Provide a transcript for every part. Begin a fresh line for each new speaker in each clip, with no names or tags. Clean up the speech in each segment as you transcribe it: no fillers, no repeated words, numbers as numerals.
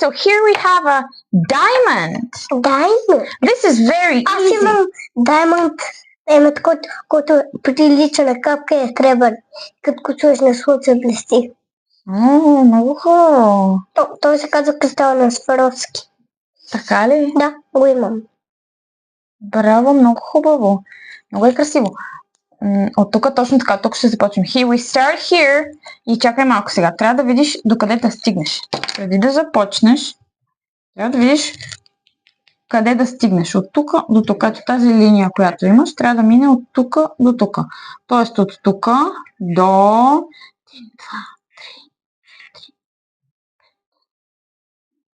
so here we have a diamond.
Diamond.
This is very
Аз
easy.
имам diamond, който прилича на капка и е сребър. Като го чуеш на слънце блести.
О, много хубаво.
Той се казва кристал на Сваровски.
Така ли?
Да, го имам.
Браво, много хубаво. Много е красиво. От тук точно така, тук ще започнем. Here we start here. И чакай малко сега. Трябва да видиш докъде да стигнеш. Преди да започнеш, трябва да видиш къде да стигнеш. От тук до тук. Ето тази линия, която имаш, трябва да мине от тук до тук. Тоест от тук до 1, 2, 3, 4,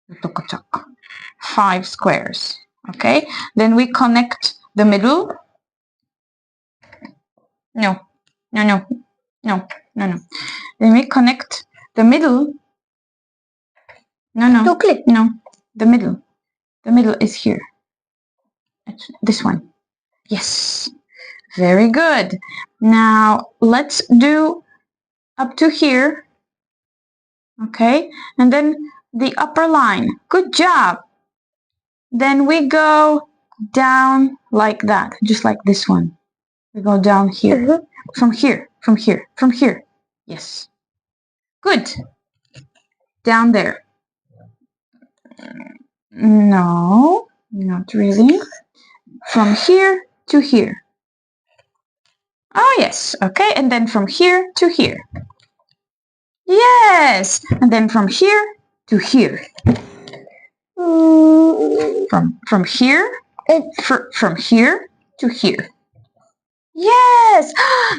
до тук чак. 5 squares. Okay? Then we connect the middle. No. Then we connect the middle. No.
Тук ли?
No. The middle. The middle is here. This one. Yes. Very good. Now let's do up to here. Okay. And then the upper line. Good job. Then we go down like that. Just like this one. We go down here. From here. Yes. Good. Down there. No, not really. From here to here. Oh, yes. Okay. And then from here to here. Yes. And then from here to here. From here. From here to here. Yes!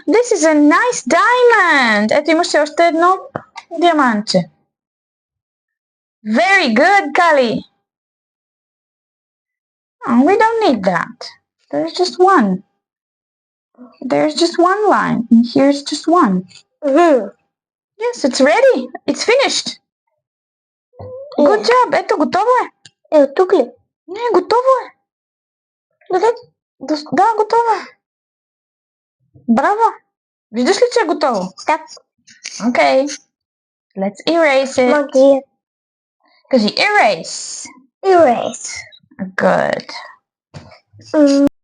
This is a nice diamond! Ето имаш още едно диамантче. Very good, Kali! Oh, we don't need that. There's just one. There's just one line. And here's just one. Yes, it's ready. It's finished. Good job. Ето, готово е.
Тук ли?
Не, готово е. Да, готово е. Браво! Виждаш ли, че е готово?
Да.
Okay. Let's erase it.
Магия.
Кажи erase.
Erase.
Good.